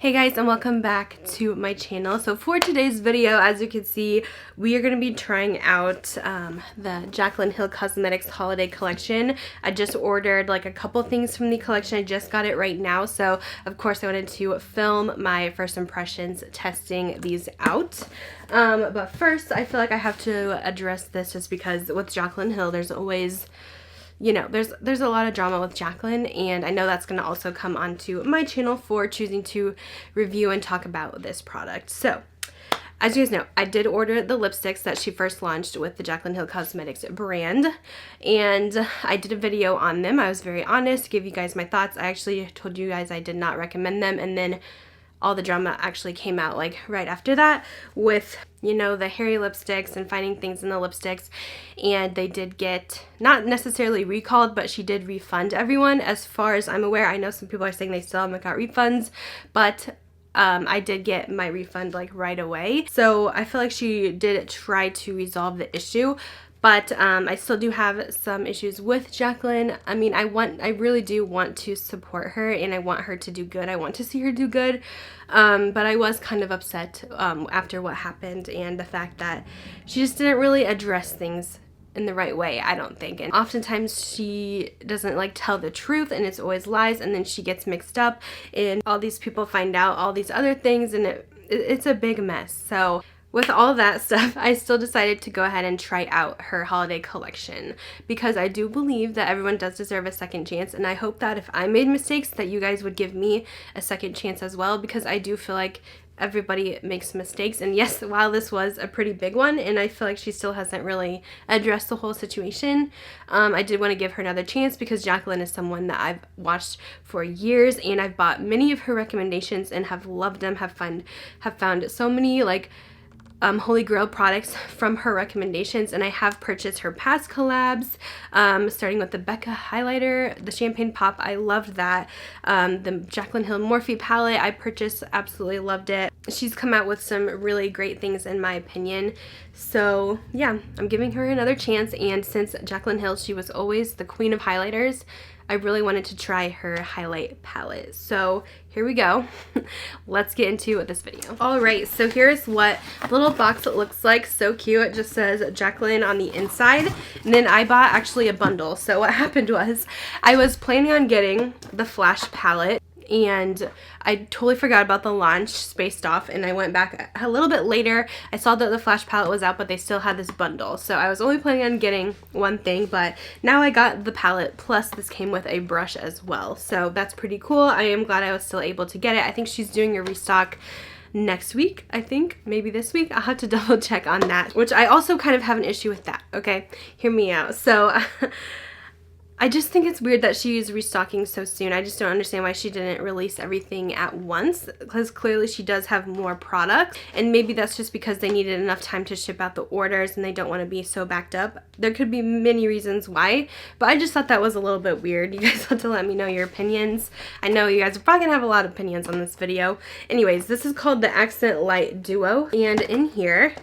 Hey guys, and welcome back to my channel. So for today's video, as you can see, we are going to be trying out the Jaclyn Hill Cosmetics holiday collection. I just ordered like a couple things from the collection. I just got it right now, so of course I wanted to film my first impressions testing these out. But first, I feel like I have to address this just because with Jaclyn Hill, there's always, you know, there's a lot of drama with Jaclyn, and I know that's going to also come onto my channel for choosing to review and talk about this product. So, as you guys know, I did order the lipsticks that she first launched with the Jaclyn Hill Cosmetics brand, and I did a video on them. I was very honest, give you guys my thoughts. I actually told you guys I did not recommend them, and then all the drama actually came out like right after that with, you know, the hairy lipsticks and finding things in the lipsticks, and they did get not necessarily recalled, but she did refund everyone. As far as I'm aware, I know some people are saying they still haven't got refunds, but I did get my refund like right away. So I feel like she did try to resolve the issue. But I still do have some issues with Jaclyn. I mean, I really do want to support her, and I want her to do good. I want to see her do good. But I was kind of upset after what happened and the fact that she just didn't really address things in the right way, I don't think. And oftentimes she doesn't like tell the truth, and it's always lies, and then she gets mixed up and all these people find out all these other things, and it's a big mess. So with all that stuff, I still decided to go ahead and try out her holiday collection because I do believe that everyone does deserve a second chance, and I hope that if I made mistakes that you guys would give me a second chance as well, because I do feel like everybody makes mistakes. And yes, while this was a pretty big one, and I feel like she still hasn't really addressed the whole situation, I did want to give her another chance because Jaclyn is someone that I've watched for years, and I've bought many of her recommendations and have loved them, have found so many like Holy Grail products from her recommendations, and I have purchased her past collabs, starting with the Becca highlighter, the Champagne Pop. I loved that. The Jaclyn Hill Morphe palette I purchased, absolutely loved it. She's come out with some really great things in my opinion. So yeah, I'm giving her another chance, and since Jaclyn Hill, she was always the queen of highlighters, I really wanted to try her highlight palette. So here we go. Let's get into this video. Alright, so here's what the little box it looks like. So cute. It just says Jaclyn on the inside. And then I bought actually a bundle. So what happened was I was planning on getting the Flash palette, and I totally forgot about the launch, spaced off, and I went back a little bit later. I saw that the Flash palette was out, but they still had this bundle. So I was only planning on getting one thing, but now I got the palette, plus this came with a brush as well. So that's pretty cool. I am glad I was still able to get it. I think she's doing a restock next week, I think, maybe this week. I'll have to double check on that, which I also kind of have an issue with that, okay? Hear me out. So I just think it's weird that she's restocking so soon. I just don't understand why she didn't release everything at once, because clearly she does have more product, and maybe that's just because they needed enough time to ship out the orders and they don't want to be so backed up. There could be many reasons why, but I just thought that was a little bit weird. You guys have to let me know your opinions. I know you guys are probably gonna have a lot of opinions on this video. Anyways, this is called the Accent Light Duo, and in here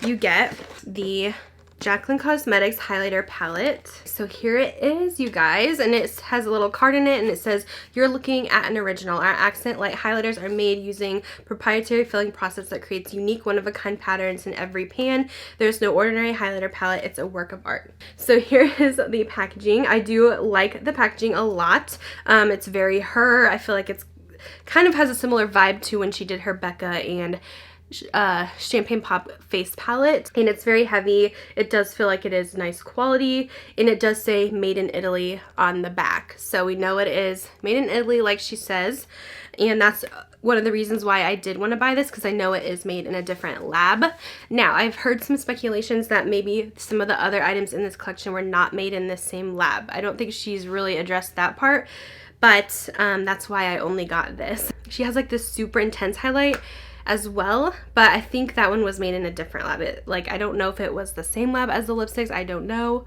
you get the Jaclyn Cosmetics highlighter palette. So here it is, you guys, and it has a little card in it, and it says, "You're looking at an original. Our accent light highlighters are made using proprietary filling process that creates unique one-of-a-kind patterns in every pan. There's no ordinary highlighter palette. It's a work of art." So here is the packaging. I do like the packaging a lot. It's very her. I feel like it's kind of has a similar vibe to when she did her Becca and Champagne Pop face palette, and it's very heavy. It does feel like it is nice quality, and it does say made in Italy on the back, so we know it is made in Italy like she says, and that's one of the reasons why I did want to buy this, because I know it is made in a different lab. Now, I've heard some speculations that maybe some of the other items in this collection were not made in this same lab. I don't think she's really addressed that part, but that's why I only got this. She has like this super intense highlight as well, but I think that one was made in a different lab. I don't know if it was the same lab as the lipsticks, I don't know,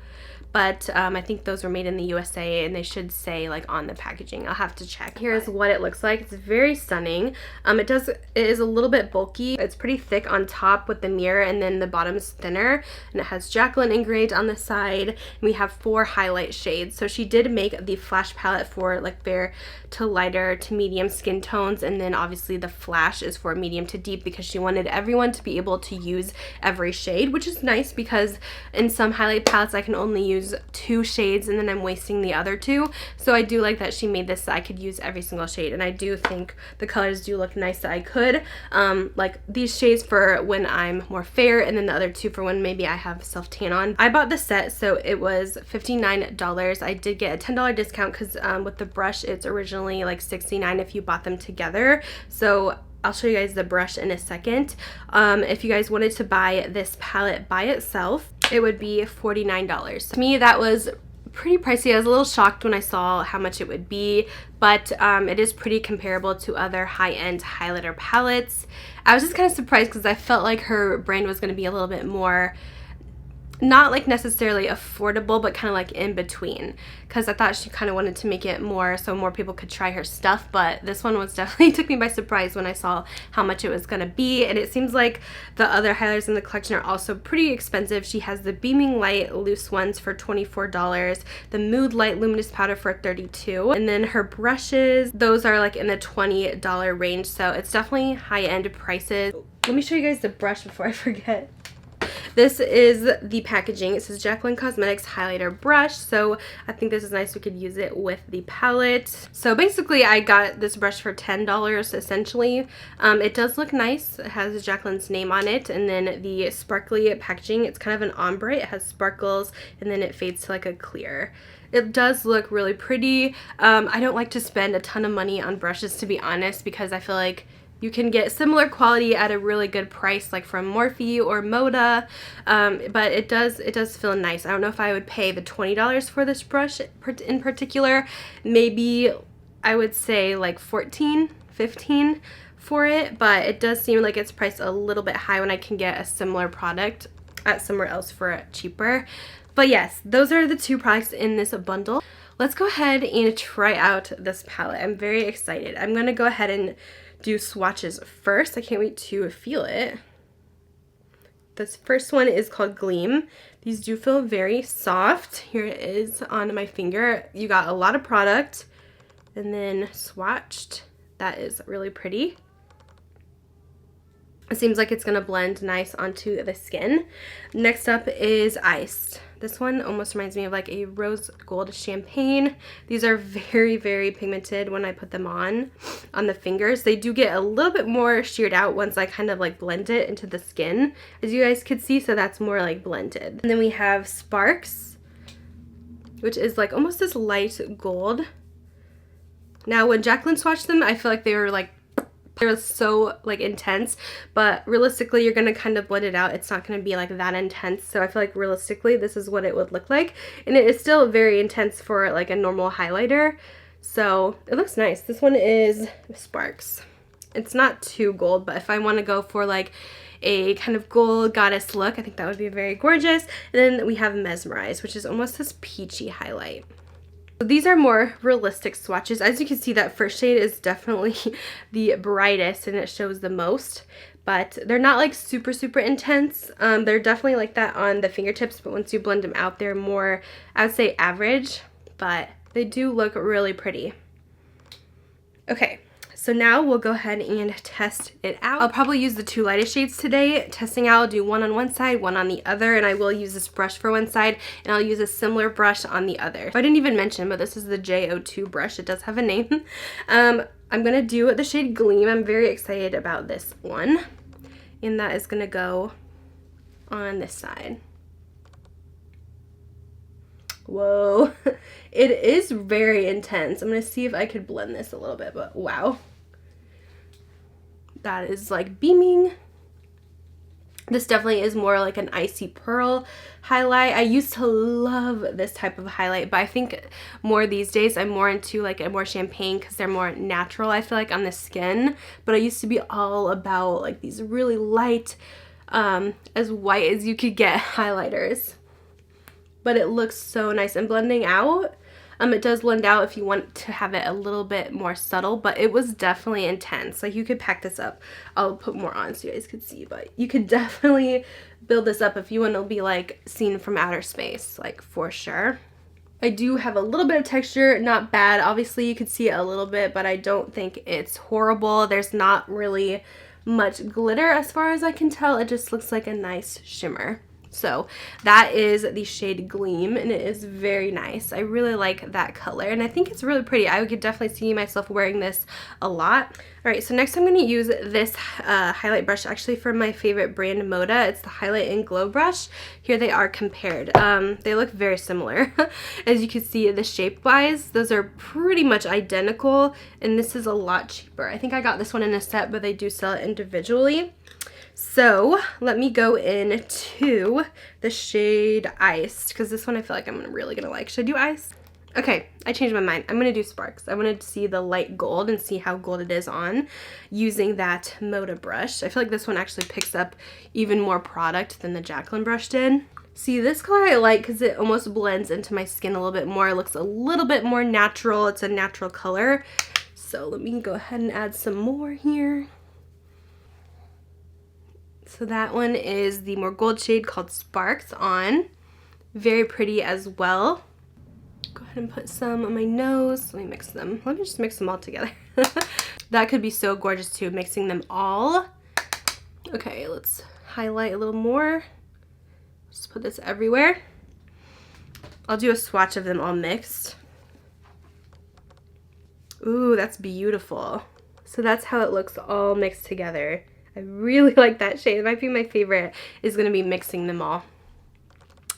but I think those were made in the USA, and they should say like on the packaging. I'll have to check. Here's what it looks like. It's very stunning. It is a little bit bulky. It's pretty thick on top with the mirror, and then the bottom is thinner, and it has Jaclyn engraved on the side, and we have 4 highlight shades. So she did make the flash palette for like fair to lighter to medium skin tones, and then obviously the flash is for medium to deep because she wanted everyone to be able to use every shade, which is nice because in some highlight palettes I can only use 2 shades and then I'm wasting the other 2. So I do like that she made this so I could use every single shade, and I do think the colors do look nice that I could like these shades for when I'm more fair, and then the other 2 for when maybe I have self tan on. I bought the set, so it was $59. I did get a $10 discount because with the brush it's originally like $69 if you bought them together. So I'll show you guys the brush in a second. If you guys wanted to buy this palette by itself, it would be $49. To me, that was pretty pricey. I was a little shocked when I saw how much it would be, but it is pretty comparable to other high-end highlighter palettes. I was just kind of surprised because I felt like her brand was going to be a little bit more, not like necessarily affordable, but kind of like in between, because I thought she kind of wanted to make it more so more people could try her stuff. But this one was definitely took me by surprise when I saw how much it was gonna be. And it seems like the other highlighters in the collection are also pretty expensive. She has the Beaming Light loose ones for $24, the Mood Light luminous powder for $32, and then her brushes, those are like in the $20 range, so it's definitely high-end prices. Let me show you guys the brush before I forget. This is the packaging. It says Jaclyn Cosmetics highlighter brush, so I think this is nice. We could use it with the palette. So basically I got this brush for $10 essentially. It does look nice. It has Jaclyn's name on it, and then the sparkly packaging, it's kind of an ombre. It has sparkles, and then it fades to like a clear. It does look really pretty. I don't like to spend a ton of money on brushes, to be honest, because I feel like you can get similar quality at a really good price, like from Morphe or Moda, but it does feel nice. I don't know if I would pay the $20 for this brush in particular. Maybe I would say like $14, $15 for it, but it does seem like it's priced a little bit high when I can get a similar product at somewhere else for cheaper. But yes, those are the 2 products in this bundle. Let's go ahead and try out this palette. I'm very excited. I'm gonna go ahead and do swatches first. I can't wait to feel it. This first one is called Gleam. These do feel very soft. Here it is on my finger. You got a lot of product and then swatched. That is really pretty. It seems like it's gonna blend nice onto the skin. Next up is Iced. This one almost reminds me of like a rose gold champagne. These are very, very pigmented when I put them on the fingers. They do get a little bit more sheared out once I kind of like blend it into the skin, as you guys could see, so that's more like blended. And then we have Sparks, which is like almost this light gold. Now when Jaclyn swatched them, I feel like they were so like intense, but realistically you're gonna kind of blend it out. It's not gonna be like that intense, so I feel like realistically this is what it would look like, and it is still very intense for like a normal highlighter, so it looks nice. This one is Sparks. It's not too gold, but if I want to go for like a kind of gold goddess look, I think that would be very gorgeous. And then we have Mesmerize, which is almost this peachy highlight. These are more realistic swatches. As you can see, that first shade is definitely the brightest and it shows the most, but they're not like super, super intense. They're definitely like that on the fingertips, but once you blend them out, they're more, I would say, average, but they do look really pretty. Okay. So now we'll go ahead and test it out. I'll probably use the 2 lightest shades today. Testing out, I'll do one on one side, one on the other, and I will use this brush for one side, and I'll use a similar brush on the other. I didn't even mention, but this is the JO2 brush. It does have a name. I'm gonna do the shade Gleam. I'm very excited about this one, and that is gonna go on this side. Whoa, it is very intense. I'm gonna see if I could blend this a little bit, but wow. That is like beaming. This definitely is more like an icy pearl highlight. I used to love this type of highlight, but I think more these days I'm more into like a more champagne because they're more natural, I feel like, on the skin. But I used to be all about like these really light, as white as you could get highlighters. but it looks so nice. And blending out, it does blend out if you want to have it a little bit more subtle, but it was definitely intense. Like, you could pack this up. I'll put more on so you guys could see, but you could definitely build this up if you want to be like seen from outer space, like, for sure. I do have a little bit of texture, not bad. Obviously you could see it a little bit, but I don't think it's horrible. There's not really much glitter as far as I can tell. It just looks like a nice shimmer. So that is the shade Gleam, and it is very nice. I really like that color, and I think it's really pretty. I could definitely see myself wearing this a lot. All right, so next I'm going to use this highlight brush, actually from my favorite brand, Moda. It's the Highlight and Glow brush. Here they are compared. They look very similar. As you can see, the shape-wise, those are pretty much identical, and this is a lot cheaper. I think I got this one in a set, but they do sell it individually. So let me go into the shade Iced, because this one I feel like I'm really gonna like. Should I do Iced? Okay, I changed my mind. I'm gonna do Sparks. I wanted to see the light gold and see how gold it is on using that Moda brush. I feel like this one actually picks up even more product than the Jaclyn brush did. See, this color I like because it almost blends into my skin a little bit more. It looks a little bit more natural. It's a natural color. So let me go ahead and add some more here. So that one is the more gold shade called Sparks on. Very pretty as well. Go ahead and put some on my nose. Let me mix them. Let me just mix them all together. That could be so gorgeous too, mixing them all. Okay, let's highlight a little more. Just put this everywhere. I'll do a swatch of them all mixed. Ooh, that's beautiful. So that's how it looks all mixed together. I really like that shade. It might be my favorite, is going to be mixing them all.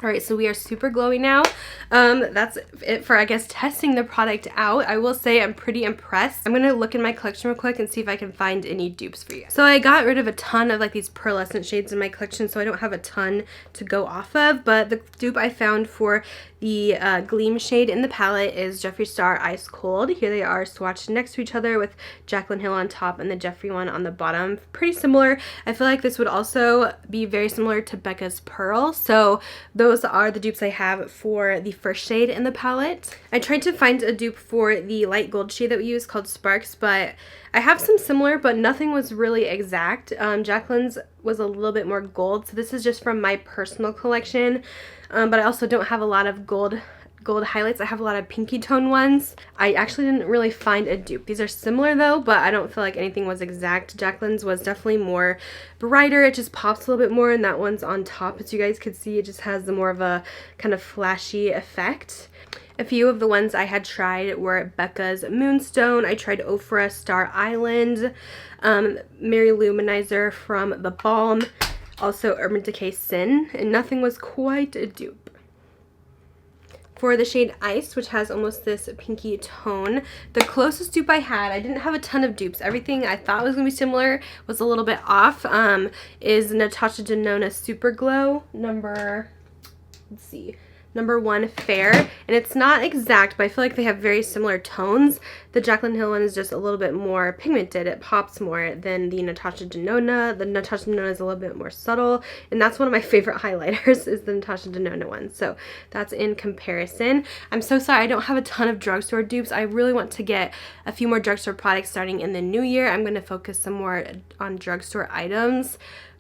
All right, so we are super glowy now. That's it for, I guess, testing the product out. I will say I'm pretty impressed. I'm gonna look in my collection real quick and see if I can find any dupes for you. So I got rid of a ton of like these pearlescent shades in my collection, so I don't have a ton to go off of, but the dupe I found for the Gleam shade in the palette is Jeffree Star Ice Cold. Here they are swatched next to each other with Jaclyn Hill on top and the Jeffree one on the bottom. Pretty similar. I feel like this would also be very similar to Becca's Pearl. So those are the dupes I have for the first shade in the palette. I tried to find a dupe for the light gold shade that we use called Sparks, but I have some similar, but nothing was really exact. Jaclyn's was a little bit more gold, so this is just from my personal collection. But I also don't have a lot of gold highlights. I have a lot of pinky tone ones. I actually didn't really find a dupe. These are similar though, but I don't feel like anything was exact. Jaclyn's was definitely more brighter. It just pops a little bit more, and that one's on top. As you guys could see, it just has the more of a kind of flashy effect. A few of the ones I had tried were Becca's Moonstone. I tried Ofra Star Island, Mary Luminizer from The Balm, also Urban Decay Sin, and nothing was quite a dupe. For the shade Ice, which has almost this pinky tone, the closest dupe I had, I didn't have a ton of dupes. Everything I thought was going to be similar was a little bit off, is Natasha Denona Super Glow, number 1 Fair, and it's not exact, but I feel like they have very similar tones. The Jaclyn Hill one is just a little bit more pigmented. It pops more than the Natasha Denona. The Natasha Denona is a little bit more subtle, and that's one of my favorite highlighters is the Natasha Denona one. So that's in comparison. I'm so sorry I don't have a ton of drugstore dupes. I really want to get a few more drugstore products starting in the new year. I'm going to focus some more on drugstore items,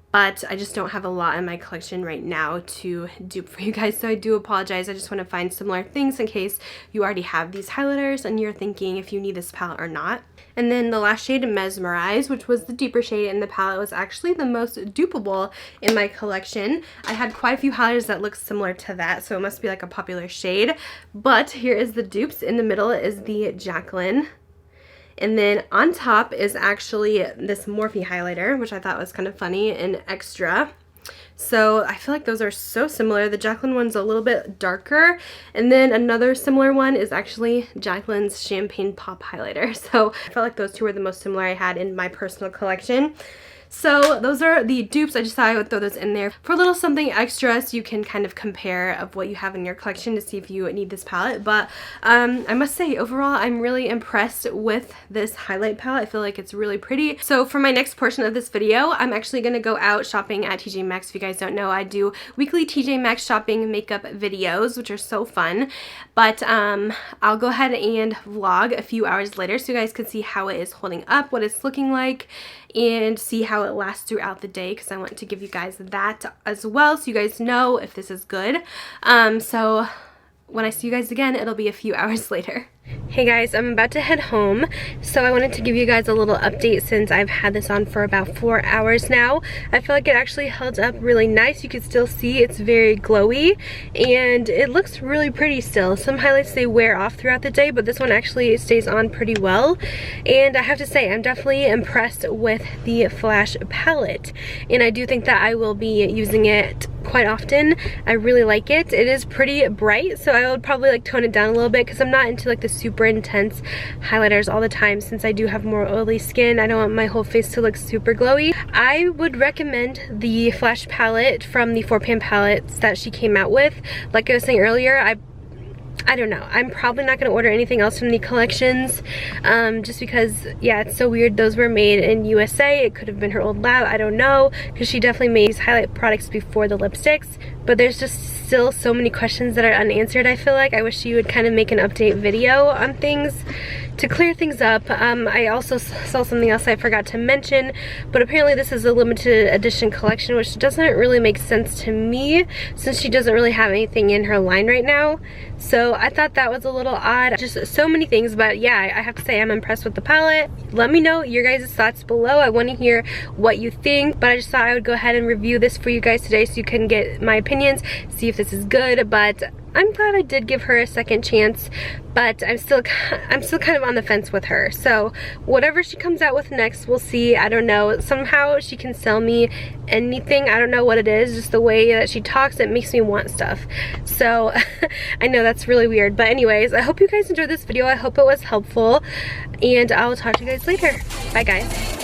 but I just don't have a lot in my collection right now to dupe for you guys, so I do apologize. I just want to find similar things in case you already have these highlighters and you're thinking if you need this palette or not. And then the last shade, Mesmerize, which was the deeper shade in the palette, was actually the most dupeable in my collection. I had quite a few highlighters that look similar to that, so it must be like a popular shade. But here is the dupes. In the middle is the Jaclyn. And then on top is actually this Morphe highlighter, which I thought was kind of funny and extra. So I feel like those are so similar. The Jaclyn one's a little bit darker. And then another similar one is actually Jaclyn's Champagne Pop highlighter. So I felt like those two were the most similar I had in my personal collection. So those are the dupes. I just thought I would throw those in there for a little something extra so you can kind of compare of what you have in your collection to see if you need this palette. But I must say, overall, I'm really impressed with this highlight palette. I feel like it's really pretty. So for my next portion of this video, I'm actually going to go out shopping at TJ Maxx. If you guys don't know, I do weekly TJ Maxx shopping makeup videos, which are so fun. But I'll go ahead and vlog a few hours later so you guys can see how it is holding up, what it's looking like, and see how it lasts throughout the day, because I want to give you guys that as well so you guys know if this is good. So when I see you guys again, it'll be a few hours later. Hey guys, I'm about to head home, so I wanted to give you guys a little update since I've had this on for about 4 hours now. I feel like it actually held up really nice. You can still see it's very glowy and it looks really pretty still. Some highlights, they wear off throughout the day, but this one actually stays on pretty well. And I have to say, I'm definitely impressed with the Flash palette, and I do think that I will be using it quite often. I really like it. It is pretty bright, so I would probably like tone it down a little bit because I'm not into like the super intense highlighters all the time since I do have more oily skin. I don't want my whole face to look super glowy. I would recommend the Flash palette from the 4pan palettes that she came out with. Like I was saying earlier, I don't know. I'm probably not going to order anything else from the collections just because, yeah, it's so weird. Those were made in USA. It could have been her old lab. I don't know, because she definitely made these highlight products before the lipsticks. But there's just still so many questions that are unanswered, I feel like. I wish she would kind of make an update video on things to clear things up. I also saw something else I forgot to mention, but apparently this is a limited edition collection, which doesn't really make sense to me since she doesn't really have anything in her line right now. So I thought that was a little odd. Just so many things, but yeah, I have to say I'm impressed with the palette. Let me know your guys' thoughts below. I want to hear what you think, but I just thought I would go ahead and review this for you guys today so you can get my opinions, see if this is good. But I'm glad I did give her a second chance, but I'm still kind of on the fence with her. So whatever she comes out with next, we'll see. I don't know. Somehow she can sell me anything. I don't know what it is. Just the way that she talks, it makes me want stuff. So I know that's really weird. But anyways, I hope you guys enjoyed this video. I hope it was helpful, and I'll talk to you guys later. Bye guys.